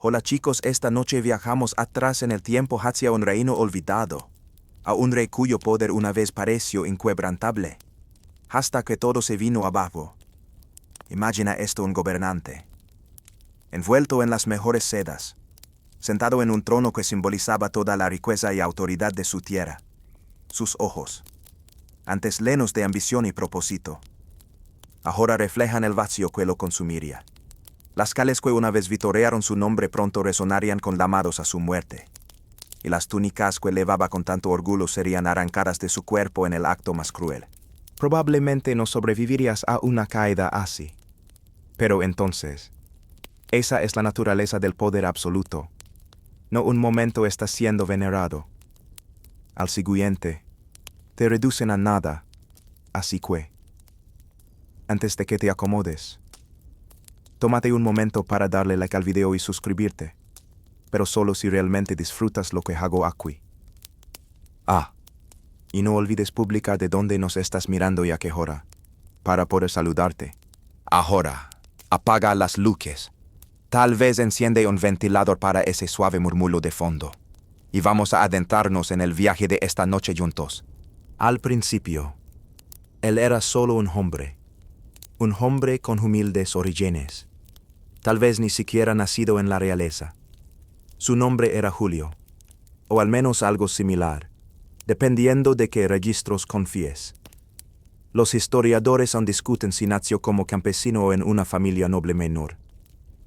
Hola chicos, esta noche viajamos atrás en el tiempo hacia un reino olvidado, a un rey cuyo poder una vez pareció inquebrantable, hasta que todo se vino abajo. Imagina esto: un gobernante, envuelto en las mejores sedas, sentado en un trono que simbolizaba toda la riqueza y autoridad de su tierra. Sus ojos, antes llenos de ambición y propósito, ahora reflejan el vacío que lo consumiría. Las calles que una vez vitorearon su nombre pronto resonarían con llamados a su muerte, y las túnicas que llevaba con tanto orgullo serían arrancadas de su cuerpo en el acto más cruel. Probablemente no sobrevivirías a una caída así. Pero entonces, esa es la naturaleza del poder absoluto. No un momento estás siendo venerado. Al siguiente, te reducen a nada. Así que, antes de que te acomodes, tómate un momento para darle like al video y suscribirte, pero solo si realmente disfrutas lo que hago aquí. Y no olvides publicar de dónde nos estás mirando y a qué hora, para poder saludarte. Ahora, apaga las luces. Tal vez enciende un ventilador para ese suave murmullo de fondo. Y vamos a adentrarnos en el viaje de esta noche juntos. Al principio, él era solo un hombre con humildes orígenes. Tal vez ni siquiera nacido en la realeza. Su nombre era Julio, o al menos algo similar, dependiendo de qué registros confíes. Los historiadores aún discuten si nació como campesino o en una familia noble menor.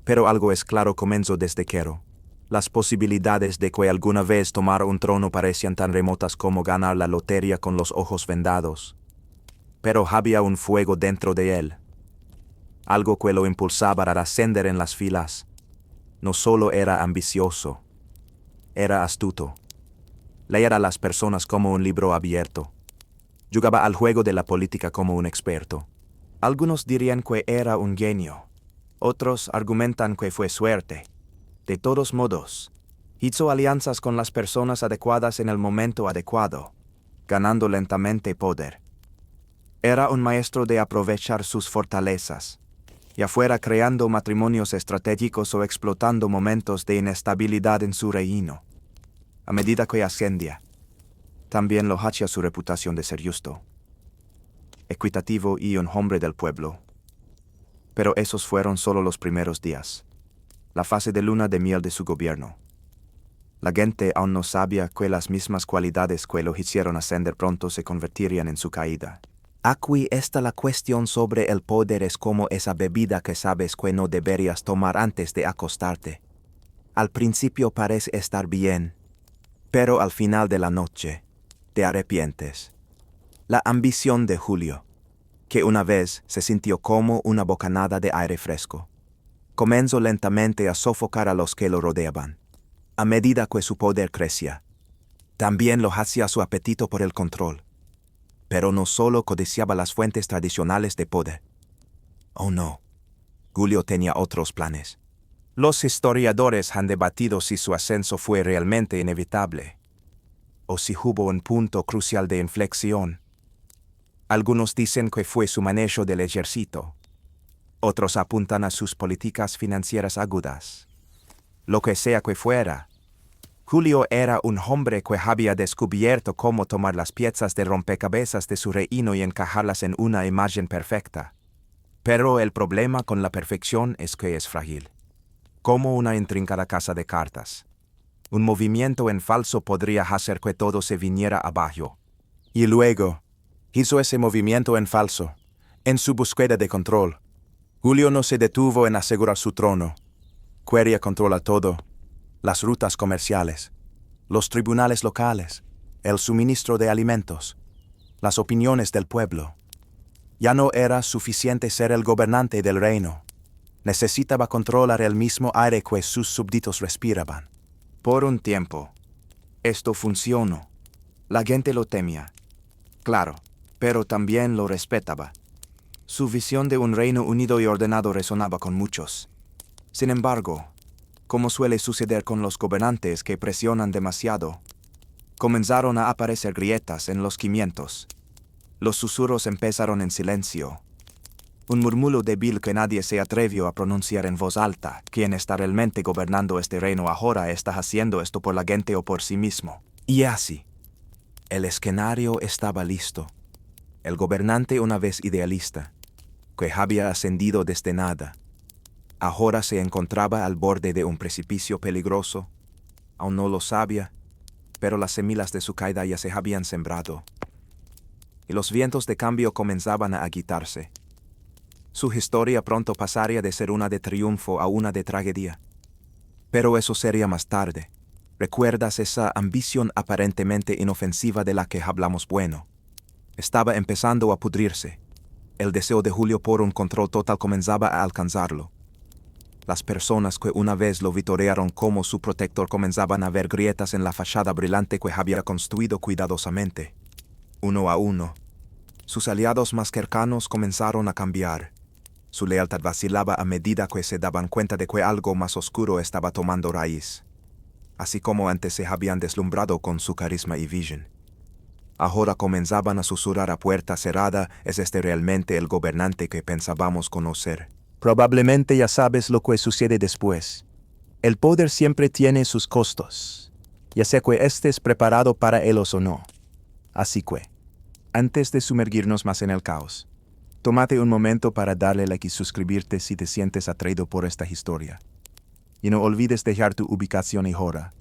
Pero algo es claro: comenzó desde cero. Las posibilidades de que alguna vez tomara un trono parecían tan remotas como ganar la lotería con los ojos vendados. Pero había un fuego dentro de él, algo que lo impulsaba a ascender en las filas. No solo era ambicioso, era astuto. Leía a las personas como un libro abierto. Jugaba al juego de la política como un experto. Algunos dirían que era un genio. Otros argumentan que fue suerte. De todos modos, hizo alianzas con las personas adecuadas en el momento adecuado, ganando lentamente poder. Era un maestro de aprovechar sus fortalezas, ya fuera creando matrimonios estratégicos o explotando momentos de inestabilidad en su reino. A medida que ascendía, también lo hacía su reputación de ser justo, equitativo y un hombre del pueblo. Pero esos fueron solo los primeros días, la fase de luna de miel de su gobierno. La gente aún no sabía que las mismas cualidades que lo hicieron ascender pronto se convertirían en su caída. Aquí está la cuestión sobre el poder: es como esa bebida que sabes que no deberías tomar antes de acostarte. Al principio parece estar bien, pero al final de la noche, te arrepientes. La ambición de Julio, que una vez se sintió como una bocanada de aire fresco, comenzó lentamente a sofocar a los que lo rodeaban. A medida que su poder crecía, también lo hacía su apetito por el control. Pero no solo codiciaba las fuentes tradicionales de poder. Oh no, Julio tenía otros planes. Los historiadores han debatido si su ascenso fue realmente inevitable, o si hubo un punto crucial de inflexión. Algunos dicen que fue su manejo del ejército. Otros apuntan a sus políticas financieras agudas. Lo que sea que fuera, Julio era un hombre que había descubierto cómo tomar las piezas de rompecabezas de su reino y encajarlas en una imagen perfecta. Pero el problema con la perfección es que es frágil, como una intrincada casa de cartas. Un movimiento en falso podría hacer que todo se viniera abajo. Y luego, hizo ese movimiento en falso, en su búsqueda de control. Julio no se detuvo en asegurar su trono. Quería controlar todo: las rutas comerciales, los tribunales locales, el suministro de alimentos, las opiniones del pueblo. Ya no era suficiente ser el gobernante del reino. Necesitaba controlar el mismo aire que sus súbditos respiraban. Por un tiempo, esto funcionó. La gente lo temía, claro, pero también lo respetaba. Su visión de un reino unido y ordenado resonaba con muchos. Sin embargo, como suele suceder con los gobernantes que presionan demasiado, comenzaron a aparecer grietas en los cimientos. Los susurros empezaron en silencio, Un murmullo débil que nadie se atrevió a pronunciar en voz alta. ¿Quién está realmente gobernando este reino ahora? ¿Está haciendo esto por la gente o por sí mismo? Y así, el escenario estaba listo. El gobernante, una vez idealista, que había ascendido desde nada, ahora se encontraba al borde de un precipicio peligroso. Aún no lo sabía, pero las semillas de su caída ya se habían sembrado, y los vientos de cambio comenzaban a agitarse. Su historia pronto pasaría de ser una de triunfo a una de tragedia. Pero eso sería más tarde. ¿Recuerdas esa ambición aparentemente inofensiva de la que hablamos? Bueno, estaba empezando a pudrirse. El deseo de Julio por un control total comenzaba a alcanzarlo. Las personas que una vez lo vitorearon como su protector comenzaban a ver grietas en la fachada brillante que había construido cuidadosamente. Uno a uno, sus aliados más cercanos comenzaron a cambiar. Su lealtad vacilaba a medida que se daban cuenta de que algo más oscuro estaba tomando raíz. Así como antes se habían deslumbrado con su carisma y visión, ahora comenzaban a susurrar a puerta cerrada: ¿es este realmente el gobernante que pensábamos conocer? Probablemente ya sabes lo que sucede después. El poder siempre tiene sus costos, ya sea que estés preparado para ellos o no. Así que, antes de sumergirnos más en el caos, tómate un momento para darle like y suscribirte si te sientes atraído por esta historia. Y no olvides dejar tu ubicación y hora,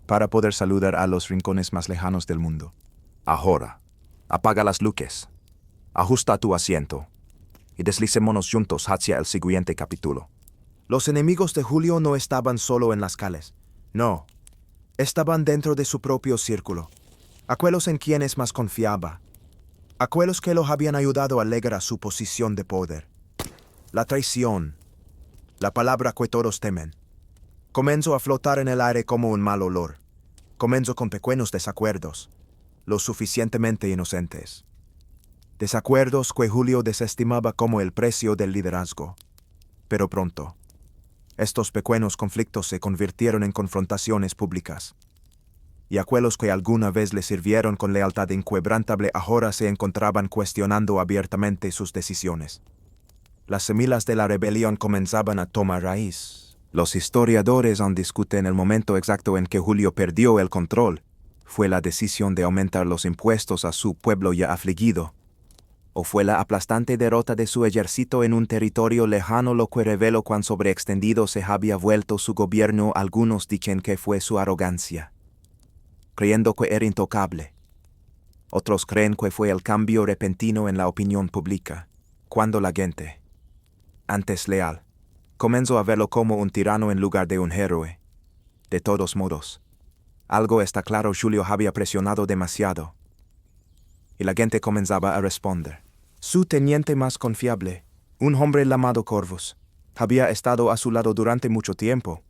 para poder saludar a los rincones más lejanos del mundo. Ahora, apaga las luces, ajusta tu asiento, y deslicémonos juntos hacia el siguiente capítulo. Los enemigos de Julio no estaban solo en las calles. No, estaban dentro de su propio círculo. Aquellos en quienes más confiaba. Aquellos que lo habían ayudado a llegar a su posición de poder. La traición, la palabra que todos temen, comenzó a flotar en el aire como un mal olor. Comenzó con pequeños desacuerdos, lo suficientemente inocentes. Desacuerdos que Julio desestimaba como el precio del liderazgo. Pero pronto, estos pequeños conflictos se convirtieron en confrontaciones públicas. Y aquellos que alguna vez le sirvieron con lealtad inquebrantable ahora se encontraban cuestionando abiertamente sus decisiones. Las semillas de la rebelión comenzaban a tomar raíz. Los historiadores aún discuten el momento exacto en que Julio perdió el control. ¿Fue la decisión de aumentar los impuestos a su pueblo ya afligido? ¿O fue la aplastante derrota de su ejército en un territorio lejano lo que reveló cuán sobreextendido se había vuelto su gobierno? Algunos dicen que fue su arrogancia, creyendo que era intocable. Otros creen que fue el cambio repentino en la opinión pública, cuando la gente, antes leal, comenzó a verlo como un tirano en lugar de un héroe. De todos modos, algo está claro: Julio había presionado demasiado, y la gente comenzaba a responder. Su teniente más confiable, un hombre llamado Corvus, había estado a su lado durante mucho tiempo.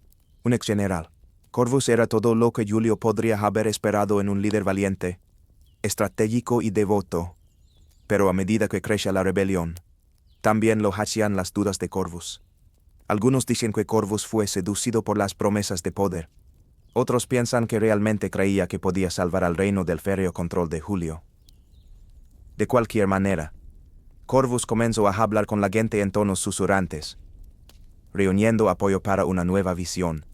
Un ex general. Corvus era todo lo que Julio podría haber esperado en un líder valiente, estratégico y devoto. Pero a medida que crecía la rebelión, también lo hacían las dudas de Corvus. Algunos dicen que Corvus fue seducido por las promesas de poder. Otros piensan que realmente creía que podía salvar al reino del férreo control de Julio. De cualquier manera, Corvus comenzó a hablar con la gente en tonos susurrantes, reuniendo apoyo para una nueva visión.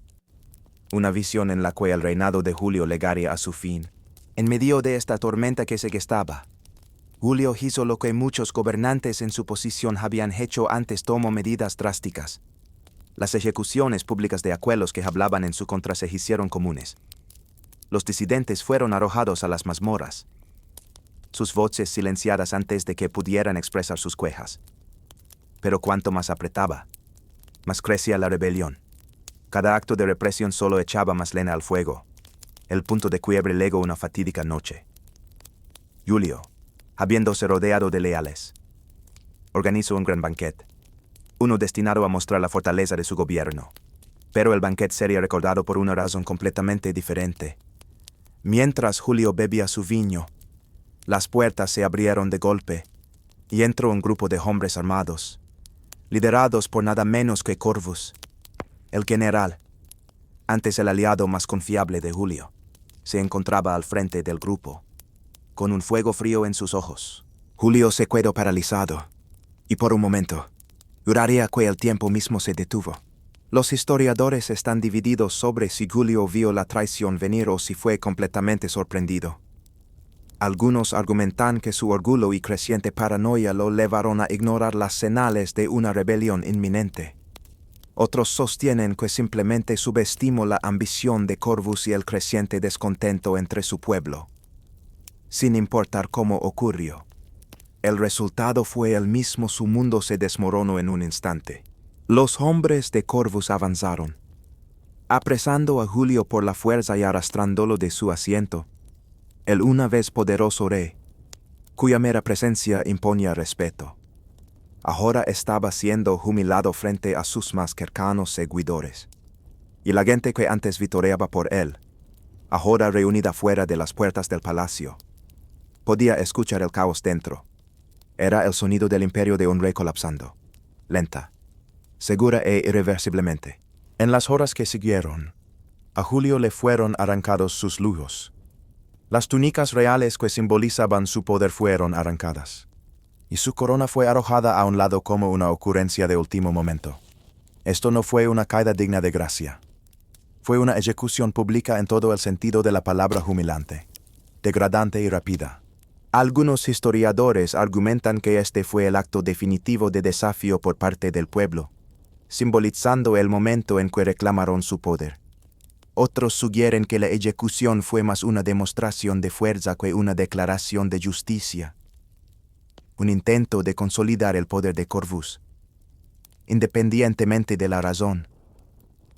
Una visión en la que el reinado de Julio llegaría a su fin. En medio de esta tormenta que se gestaba, Julio hizo lo que muchos gobernantes en su posición habían hecho antes: tomó medidas drásticas. Las ejecuciones públicas de aquellos que hablaban en su contra se hicieron comunes. Los disidentes fueron arrojados a las mazmorras, sus voces silenciadas antes de que pudieran expresar sus quejas. Pero cuanto más apretaba, más crecía la rebelión. Cada acto de represión solo echaba más leña al fuego. El punto de quiebre llegó una fatídica noche. Julio, habiéndose rodeado de leales, organizó un gran banquete, uno destinado a mostrar la fortaleza de su gobierno. Pero el banquete sería recordado por una razón completamente diferente. Mientras Julio bebía su vino, las puertas se abrieron de golpe, y entró un grupo de hombres armados, liderados por nada menos que Corvus. El general, antes el aliado más confiable de Julio, se encontraba al frente del grupo, con un fuego frío en sus ojos. Julio se quedó paralizado. Y por un momento, duraría que el tiempo mismo se detuvo. Los historiadores están divididos sobre si Julio vio la traición venir o si fue completamente sorprendido. Algunos argumentan que su orgullo y creciente paranoia lo llevaron a ignorar las señales de una rebelión inminente. Otros sostienen que simplemente subestimó la ambición de Corvus y el creciente descontento entre su pueblo. Sin importar cómo ocurrió, el resultado fue el mismo: su mundo se desmoronó en un instante. Los hombres de Corvus avanzaron, apresando a Julio por la fuerza y arrastrándolo de su asiento. El una vez poderoso rey, cuya mera presencia imponía respeto, ahora estaba siendo humillado frente a sus más cercanos seguidores. Y la gente que antes vitoreaba por él, ahora reunida fuera de las puertas del palacio, podía escuchar el caos dentro. Era el sonido del imperio de un rey colapsando, lenta, segura e irreversiblemente. En las horas que siguieron, a Julio le fueron arrancados sus lujos. Las túnicas reales que simbolizaban su poder fueron arrancadas, y su corona fue arrojada a un lado como una ocurrencia de último momento. Esto no fue una caída digna de gracia. Fue una ejecución pública en todo el sentido de la palabra, humillante, degradante y rápida. Algunos historiadores argumentan que este fue el acto definitivo de desafío por parte del pueblo, simbolizando el momento en que reclamaron su poder. Otros sugieren que la ejecución fue más una demostración de fuerza que una declaración de justicia, un intento de consolidar el poder de Corvus. Independientemente de la razón,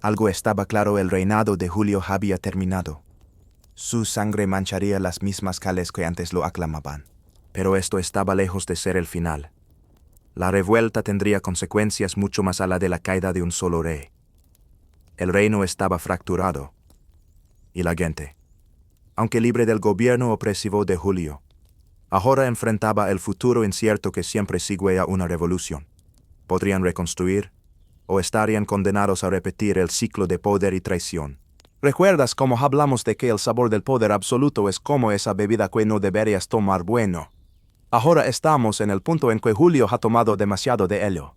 algo estaba claro: el reinado de Julio había terminado. Su sangre mancharía las mismas calles que antes lo aclamaban. Pero esto estaba lejos de ser el final. La revuelta tendría consecuencias mucho más allá de la caída de un solo rey. El reino estaba fracturado, y la gente, aunque libre del gobierno opresivo de Julio, ahora enfrentaba el futuro incierto que siempre sigue a una revolución. Podrían reconstruir, o estarían condenados a repetir el ciclo de poder y traición. ¿Recuerdas cómo hablamos de que el sabor del poder absoluto es como esa bebida que no deberías tomar? Bueno, ahora estamos en el punto en que Julio ha tomado demasiado de ello,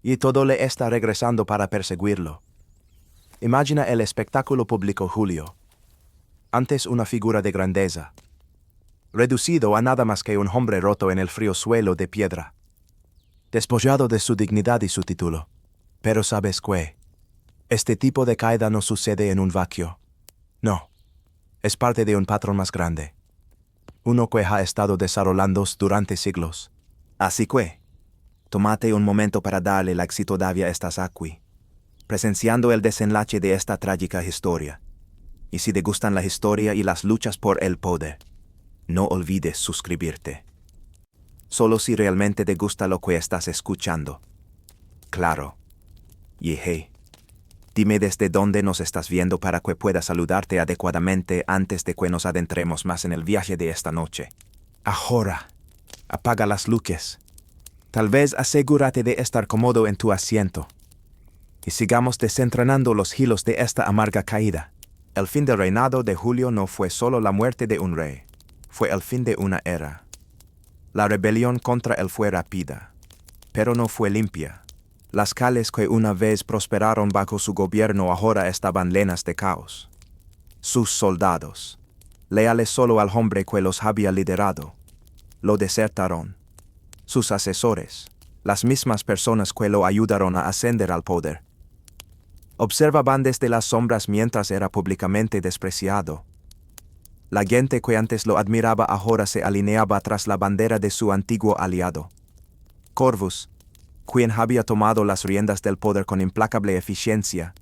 y todo le está regresando para perseguirlo. Imagina el espectáculo público: Julio, antes una figura de grandeza, reducido a nada más que un hombre roto en el frío suelo de piedra, despojado de su dignidad y su título. Pero ¿sabes qué? Este tipo de caída no sucede en un vacío. No, es parte de un patrón más grande, uno que ha estado desarrollándose durante siglos. Así que, tómate un momento para darle la éxito Davia estás aquí, presenciando el desenlace de esta trágica historia. Y si te gustan la historia y las luchas por el poder, no olvides suscribirte. Solo si realmente te gusta lo que estás escuchando. Claro. Y hey, dime desde dónde nos estás viendo para que pueda saludarte adecuadamente antes de que nos adentremos más en el viaje de esta noche. Ahora, apaga las luces. Tal vez asegúrate de estar cómodo en tu asiento. Y sigamos desentrañando los hilos de esta amarga caída. El fin del reinado de Julio no fue solo la muerte de un rey, fue el fin de una era. La rebelión contra él fue rápida, pero no fue limpia. Las calles que una vez prosperaron bajo su gobierno ahora estaban llenas de caos. Sus soldados, leales solo al hombre que los había liderado, lo desertaron. Sus asesores, las mismas personas que lo ayudaron a ascender al poder, observaban desde las sombras mientras era públicamente despreciado. La gente que antes lo admiraba ahora se alineaba tras la bandera de su antiguo aliado, Corvus, quien había tomado las riendas del poder con implacable eficiencia.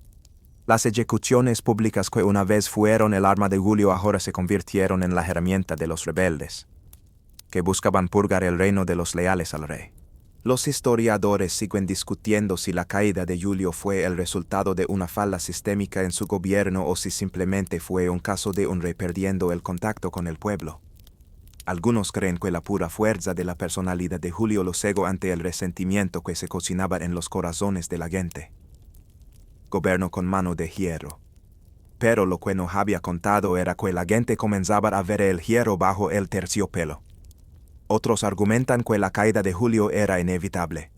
Las ejecuciones públicas que una vez fueron el arma de Julio ahora se convirtieron en la herramienta de los rebeldes, que buscaban purgar el reino de los leales al rey. Los historiadores siguen discutiendo si la caída de Julio fue el resultado de una falla sistémica en su gobierno o si simplemente fue un caso de un rey perdiendo el contacto con el pueblo. Algunos creen que la pura fuerza de la personalidad de Julio lo cegó ante el resentimiento que se cocinaba en los corazones de la gente. Gobierno con mano de hierro. Pero lo que no había contado era que la gente comenzaba a ver el hierro bajo el terciopelo. Otros argumentan que la caída de Julio era inevitable.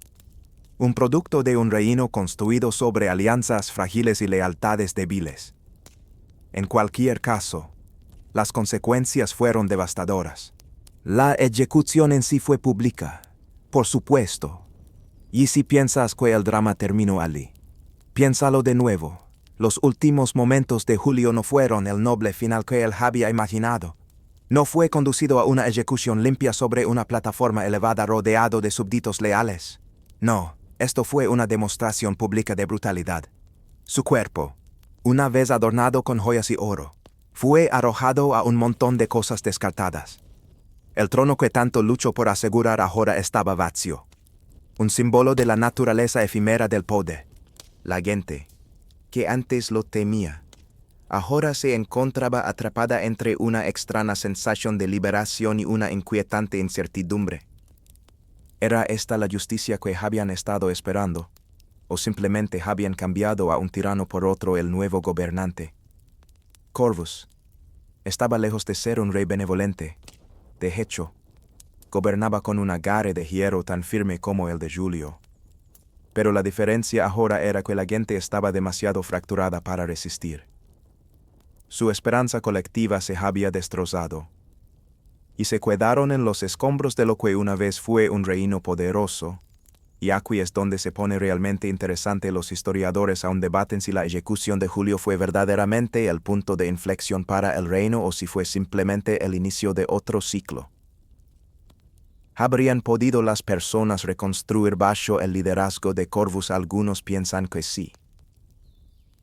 Un producto de un reino construido sobre alianzas frágiles y lealtades débiles. En cualquier caso, las consecuencias fueron devastadoras. La ejecución en sí fue pública, por supuesto. Y si piensas que el drama terminó allí, piénsalo de nuevo. Los últimos momentos de Julio no fueron el noble final que él había imaginado. No fue conducido a una ejecución limpia sobre una plataforma elevada rodeado de súbditos leales. No, esto fue una demostración pública de brutalidad. Su cuerpo, una vez adornado con joyas y oro, fue arrojado a un montón de cosas descartadas. El trono que tanto luchó por asegurar ahora estaba vacío. Un símbolo de la naturaleza efímera del poder. La gente, que antes lo temía, ahora se encontraba atrapada entre una extraña sensación de liberación y una inquietante incertidumbre. ¿Era esta la justicia que habían estado esperando? ¿O simplemente habían cambiado a un tirano por otro el nuevo gobernante? Corvus estaba lejos de ser un rey benevolente. De hecho, gobernaba con un agarre de hierro tan firme como el de Julio. Pero la diferencia ahora era que la gente estaba demasiado fracturada para resistir. Su esperanza colectiva se había destrozado, y se quedaron en los escombros de lo que una vez fue un reino poderoso, y aquí es donde se pone realmente interesante. Los historiadores aún debaten si la ejecución de Julio fue verdaderamente el punto de inflexión para el reino o si fue simplemente el inicio de otro ciclo. ¿Habrían podido las personas reconstruir bajo el liderazgo de Corvus? Algunos piensan que sí.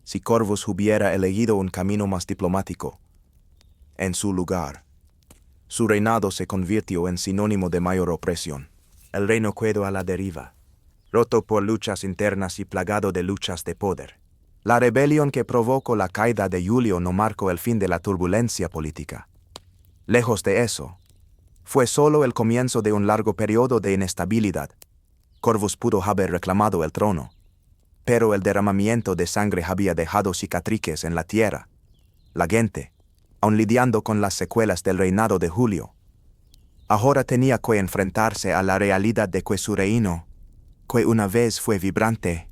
Si Corvus hubiera elegido un camino más diplomático, en su lugar, su reinado se convirtió en sinónimo de mayor opresión. El reino quedó a la deriva, roto por luchas internas y plagado de luchas de poder. La rebelión que provocó la caída de Julio no marcó el fin de la turbulencia política. Lejos de eso, fue solo el comienzo de un largo periodo de inestabilidad. Corvus pudo haber reclamado el trono, pero el derramamiento de sangre había dejado cicatrices en la tierra. La gente, aun lidiando con las secuelas del reinado de Julio, ahora tenía que enfrentarse a la realidad de que su reino, que una vez fue vibrante,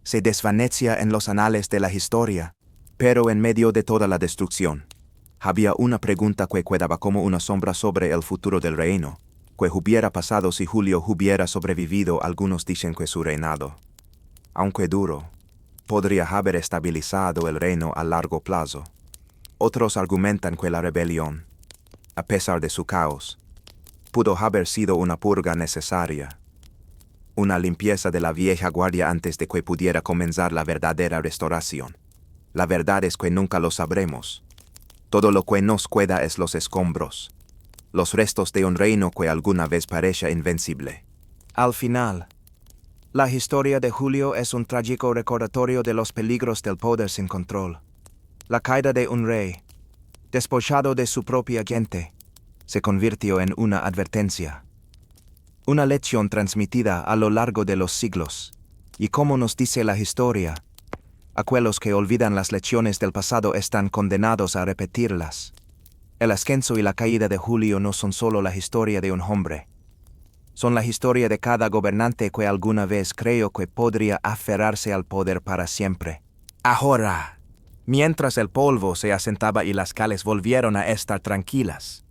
se desvanecía en los anales de la historia. Pero en medio de toda la destrucción, había una pregunta que quedaba como una sombra sobre el futuro del reino. ¿Qué hubiera pasado si Julio hubiera sobrevivido? Algunos dicen que su reinado, aunque duro, podría haber estabilizado el reino a largo plazo. Otros argumentan que la rebelión, a pesar de su caos, pudo haber sido una purga necesaria, una limpieza de la vieja guardia antes de que pudiera comenzar la verdadera restauración. La verdad es que nunca lo sabremos. Todo lo que nos queda es los escombros, los restos de un reino que alguna vez parecía invencible. Al final, la historia de Julio es un trágico recordatorio de los peligros del poder sin control. La caída de un rey, despojado de su propia gente, se convirtió en una advertencia. Una lección transmitida a lo largo de los siglos. Y como nos dice la historia, aquellos que olvidan las lecciones del pasado están condenados a repetirlas. El ascenso y la caída de Julio no son solo la historia de un hombre. Son la historia de cada gobernante que alguna vez creyó que podría aferrarse al poder para siempre. Ahora, mientras el polvo se asentaba y las calles volvieron a estar tranquilas,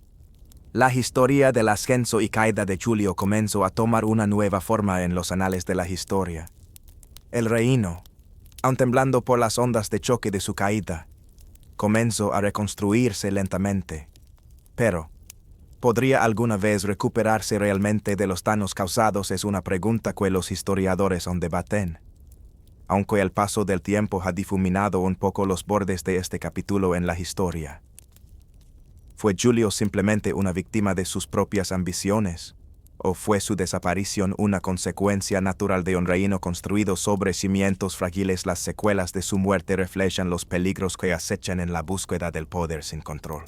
la historia del ascenso y caída de Julio comenzó a tomar una nueva forma en los anales de la historia. El reino, aun temblando por las ondas de choque de su caída, comenzó a reconstruirse lentamente. Pero, ¿podría alguna vez recuperarse realmente de los daños causados? Es una pregunta que los historiadores aún debaten. Aunque el paso del tiempo ha difuminado un poco los bordes de este capítulo en la historia. ¿Fue Julio simplemente una víctima de sus propias ambiciones? ¿O fue su desaparición una consecuencia natural de un reino construido sobre cimientos frágiles? Las secuelas de su muerte reflejan los peligros que acechan en la búsqueda del poder sin control.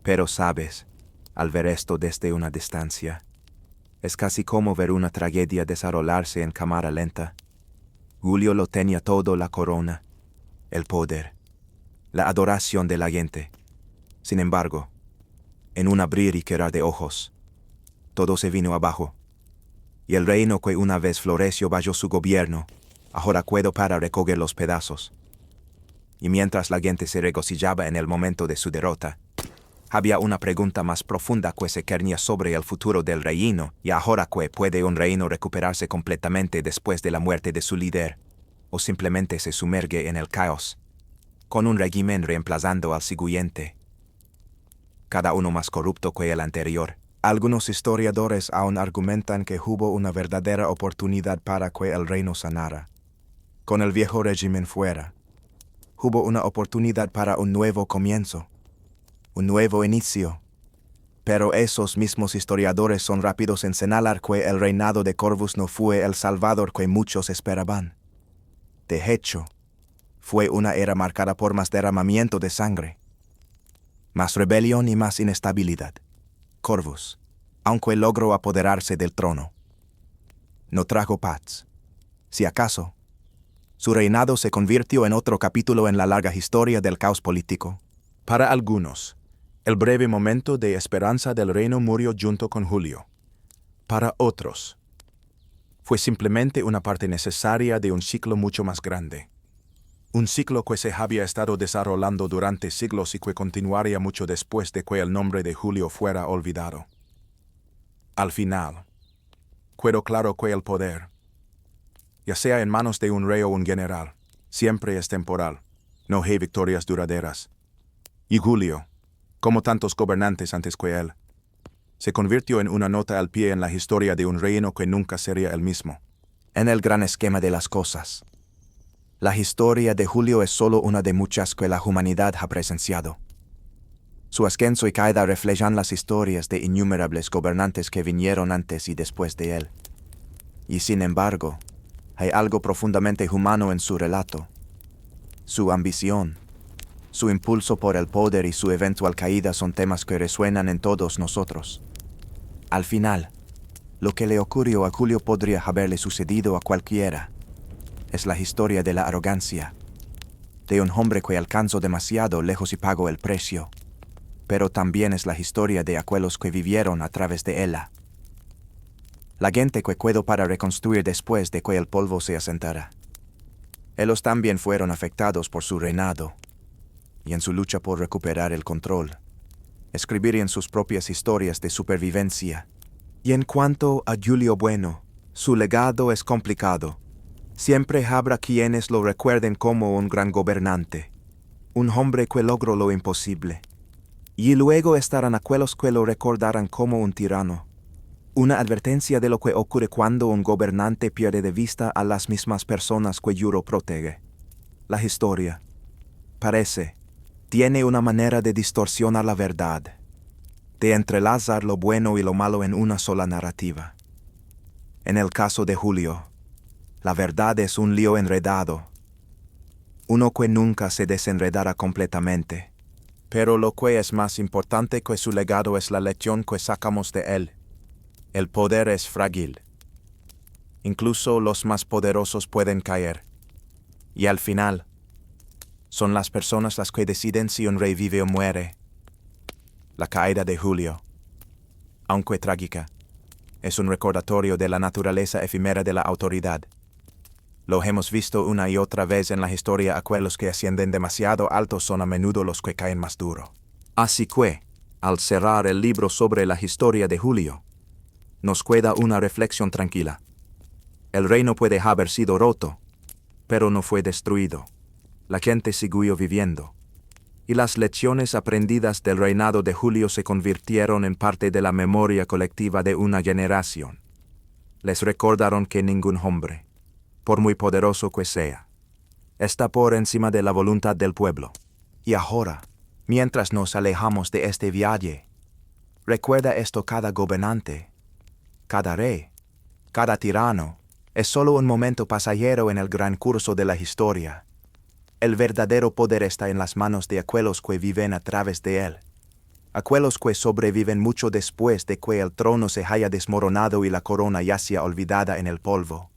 Pero sabes, al ver esto desde una distancia, es casi como ver una tragedia desarrollarse en cámara lenta. Julio lo tenía todo: la corona, el poder, la adoración de la gente. Sin embargo, en un abrir y cerrar de ojos, todo se vino abajo. Y el reino que una vez floreció bajo su gobierno, ahora quedó para recoger los pedazos. Y mientras la gente se regocijaba en el momento de su derrota, había una pregunta más profunda que se cernía sobre el futuro del reino, y ahora que puede un reino recuperarse completamente después de la muerte de su líder, o simplemente se sumerge en el caos, con un régimen reemplazando al siguiente, cada uno más corrupto que el anterior. Algunos historiadores aún argumentan que hubo una verdadera oportunidad para que el reino sanara. Con el viejo régimen fuera, hubo una oportunidad para un nuevo comienzo, un nuevo inicio. Pero esos mismos historiadores son rápidos en señalar que el reinado de Corvus no fue el salvador que muchos esperaban. De hecho, fue una era marcada por más derramamiento de sangre, más rebelión y más inestabilidad. Corvus, aunque logró apoderarse del trono, no trajo paz. Si acaso, su reinado se convirtió en otro capítulo en la larga historia del caos político. Para algunos, el breve momento de esperanza del reino murió junto con Julio. Para otros, fue simplemente una parte necesaria de un ciclo mucho más grande. Un ciclo que se había estado desarrollando durante siglos y que continuaría mucho después de que el nombre de Julio fuera olvidado. Al final, quedó claro que el poder, ya sea en manos de un rey o un general, siempre es temporal, no hay victorias duraderas. Y Julio, como tantos gobernantes antes que él, se convirtió en una nota al pie en la historia de un reino que nunca sería el mismo. En el gran esquema de las cosas, la historia de Julio es solo una de muchas que la humanidad ha presenciado. Su ascenso y caída reflejan las historias de innumerables gobernantes que vinieron antes y después de él. Y sin embargo, hay algo profundamente humano en su relato. Su ambición, su impulso por el poder y su eventual caída son temas que resuenan en todos nosotros. Al final, lo que le ocurrió a Julio podría haberle sucedido a cualquiera. Es la historia de la arrogancia, de un hombre que alcanzó demasiado lejos y pagó el precio. Pero también es la historia de aquellos que vivieron a través de ella. La gente que quedó para reconstruir después de que el polvo se asentara. Ellos también fueron afectados por su reinado, y en su lucha por recuperar el control, escribirían sus propias historias de supervivencia. Y en cuanto a Julio Bueno, su legado es complicado. Siempre habrá quienes lo recuerden como un gran gobernante, un hombre que logró lo imposible. Y luego estarán aquellos que lo recordarán como un tirano. Una advertencia de lo que ocurre cuando un gobernante pierde de vista a las mismas personas que juró proteger. La historia, parece, tiene una manera de distorsionar la verdad, de entrelazar lo bueno y lo malo en una sola narrativa. En el caso de Julio, la verdad es un lío enredado, uno que nunca se desenredará completamente. Pero lo que es más importante que su legado es la lección que sacamos de él. El poder es frágil. Incluso los más poderosos pueden caer. Y al final, son las personas las que deciden si un rey vive o muere. La caída de Julio, aunque trágica, es un recordatorio de la naturaleza efímera de la autoridad. Lo hemos visto una y otra vez en la historia. Aquellos que ascienden demasiado alto son a menudo los que caen más duro. Así que, al cerrar el libro sobre la historia de Julio, nos queda una reflexión tranquila. El reino puede haber sido roto, pero no fue destruido. La gente siguió viviendo. Y las lecciones aprendidas del reinado de Julio se convirtieron en parte de la memoria colectiva de una generación. Les recordaron que ningún hombre, por muy poderoso que sea, está por encima de la voluntad del pueblo. Y ahora, mientras nos alejamos de este viaje, recuerda esto: cada gobernante, cada rey, cada tirano, es solo un momento pasajero en el gran curso de la historia. El verdadero poder está en las manos de aquellos que viven a través de él, aquellos que sobreviven mucho después de que el trono se haya desmoronado y la corona yacia olvidada en el polvo.